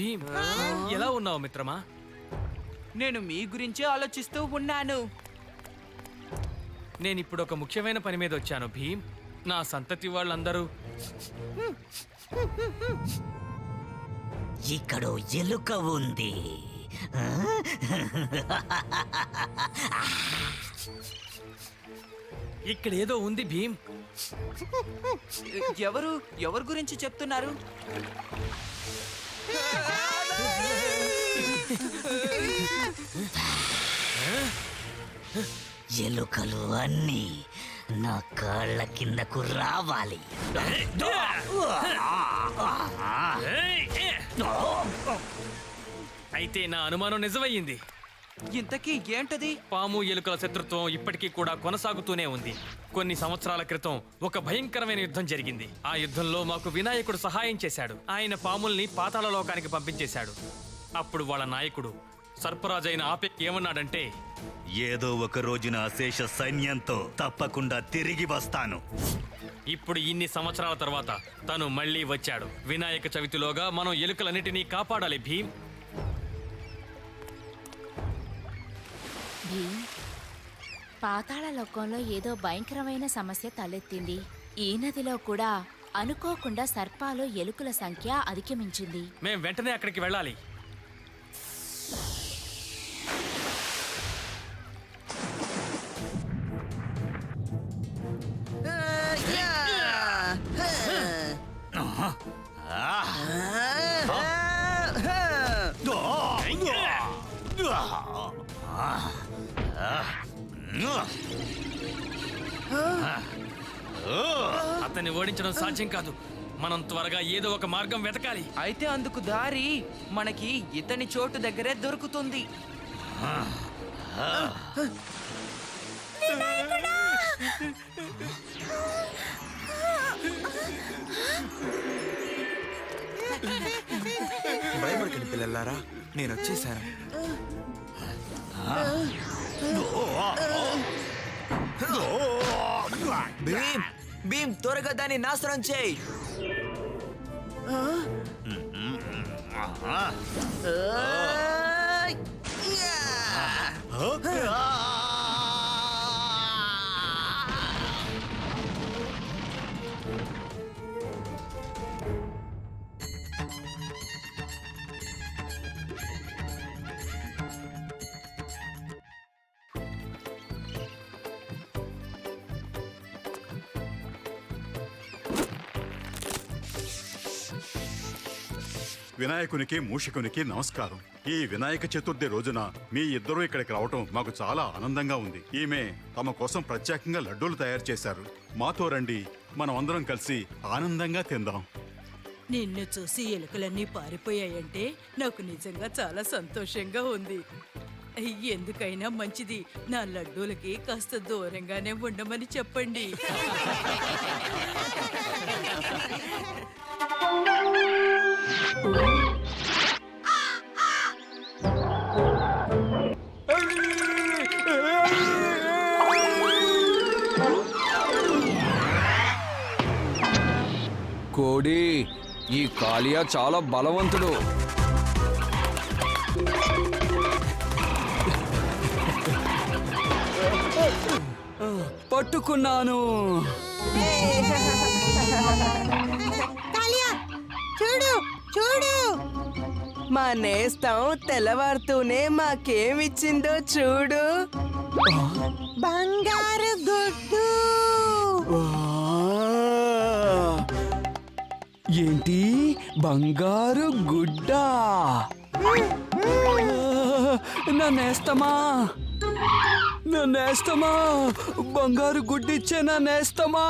భీమ్, ఎలా ఉన్నావు మిత్రమా? నేను మీ గురించే ఆలోచిస్తూ ఉన్నాను. నేనిప్పుడు ఒక ముఖ్యమైన పని మీద వచ్చాను భీమ్. నా సంతతి వాళ్ళందరూ ఇక్కడ ఎలుక ఉంది. ఇక్కడ ఏదో ఉంది భీమ్. ఎవరు గురించి చెప్తున్నారు? ఎలుకలు అన్నీ నా కాళ్ళ కిందకు రావాలి. అయితే నా అనుమానం నిజమయ్యింది. ఇంతకీ ఏంటది? పాము ఎలుకల శత్రుత్వం ఇప్పటికీ కూడా కొనసాగుతూనే ఉంది. కొన్ని సంవత్సరాల క్రితం ఒక భయంకరమైన యుద్ధం జరిగింది. ఆ యుద్ధంలో మాకు వినాయకుడు సహాయం చేశాడు. ఆయన పాముల్ని పాతాళ లోకానికి పంపించేశాడు. అప్పుడు వాళ్ళ నాయకుడు సర్పరాజైన ఆపే ఏమన్నాడంటే, ఏదో ఒక రోజున అశేష సైన్యంతో తప్పకుండా తిరిగి వస్తాను. ఇప్పుడు ఇన్ని సంవత్సరాల తర్వాత తను మళ్ళీ వచ్చాడు. వినాయక చవితిలోగా మనం ఎలుకలన్నిటినీ కాపాడాలి భీమ్. భీమ్, పాతాళ లోకంలో ఏదో భయంకరమైన సమస్య తలెత్తింది. ఈ నదిలో కూడా అనుకోకుండా సర్పాలు ఎలుకల సంఖ్య అధిగమించింది. మేం వెంటనే అక్కడికి వెళ్ళాలి. అతన్ని ఓడించడం సాధ్యం కాదు. మనం త్వరగా ఏదో ఒక మార్గం వెతకాలి. అయితే అందుకు దారి మనకి ఇతని చోటు దగ్గరే దొరుకుతుంది. భయపడకండి పిల్లలారా, నేను వచ్చేసాను. భీమ్, భీమ్, త్వరగా దాన్ని నాశనం చేయి. వినాయకునికి మూషికునికి నమస్కారం. ఈ వినాయక చతుర్థి రోజున మీ ఇద్దరూ ఇక్కడికి రావటం మాకు చాలా ఆనందంగా ఉంది. ఈమె తమ కోసం ప్రత్యేకంగా లడ్డూలు తయారు చేశారు. మాతో రండి, మనం అందరం కలిసి ఆనందంగా తిందాం. నిన్ను చూసి ఎలుకలన్నీ పారిపోయాయంటే నాకు నిజంగా చాలా సంతోషంగా ఉంది. ఎందుకైనా మంచిది, నా లడ్డూలకి కాస్త దూరంగానే ఉండమని చెప్పండి. కోడి, ఈ కాళియా చాలా బలవంతుడు. పట్టుకున్నాను. చూడు చూడు, మా నేస్తం తెల్లవారుతూనే మాకేమిచ్చిందో చూడు. బంగారు గుడ్డు. ఏంటి, బంగారు గుడ్డ? నన్నేస్తమా, నన్నేస్తమా, బంగారు గుడ్డిచ్చే నన్నేస్తమా.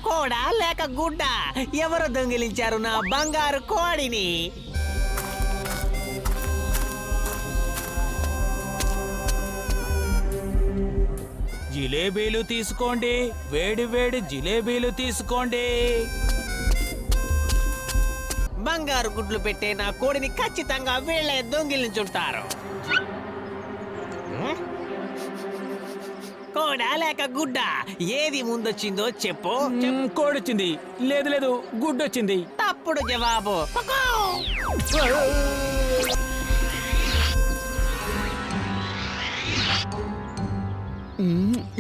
కోడా లేక గుడ్డ, ఎవరు దొంగిలించారు నా బంగారు కోడిని? జిలేబీలు తీసుకోండి, వేడి వేడి జిలేబీలు తీసుకోండి. బంగారు గుడ్లు పెట్టే నా కోడిని ఖచ్చితంగా వీళ్ళే దొంగిలించుంటారు. కోడి కోడా లేక గుడ్డ ఏది ముందొచ్చిందో చెప్పు. కోడొచ్చింది. లేదు లేదు, గుడ్డొచ్చింది. తప్పుడు జవాబు.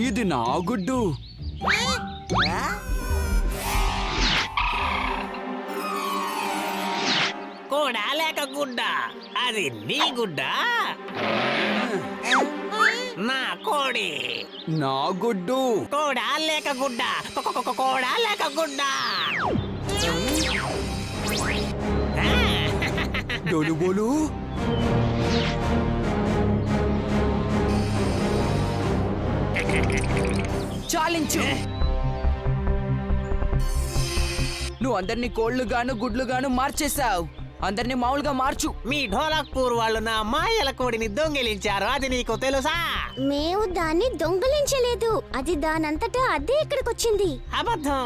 ఇది నా గుడ్డు. కోడా లేక గుడ్డ అది నీ గుడ్డ. నా కోడి. నా గుడ్డు. కోడా లేక గుడ్డ. కోడా లేక గుడ్డ. డొలుబోలు. చాలించు. నువ్వు అందరినీ కోళ్లుగాను గుడ్లుగాను మార్చేశావు. అందరినీ మామూలుగా మార్చు. మీ ఢోలక్పూర్ వాళ్ళు నా మాయల కోడిని దొంగిలించారు, అది నీకు తెలుసా? మేము దాన్ని దొంగలించలేదు. అది దానంతటా అదే ఇక్కడికి వచ్చింది. అబద్ధం.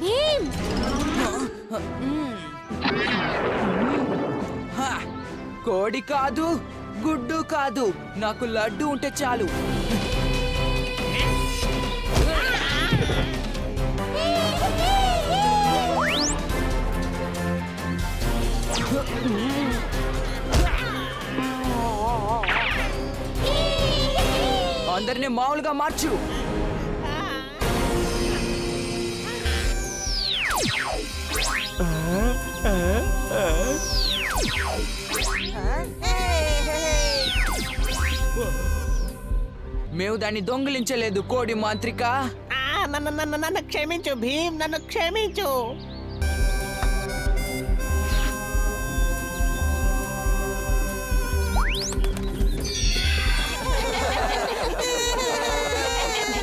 భీమ్, హా, కోడి కాదు, గుడ్డు కాదు, నాకు లడ్డు ఉంటే చాలు. అందరినీ మామూలుగా మార్చు. మేము దాన్ని దొంగిలించలేదు కోడి మాంత్రిక. నన్ను క్షమించు భీమ్, నన్ను క్షమించు.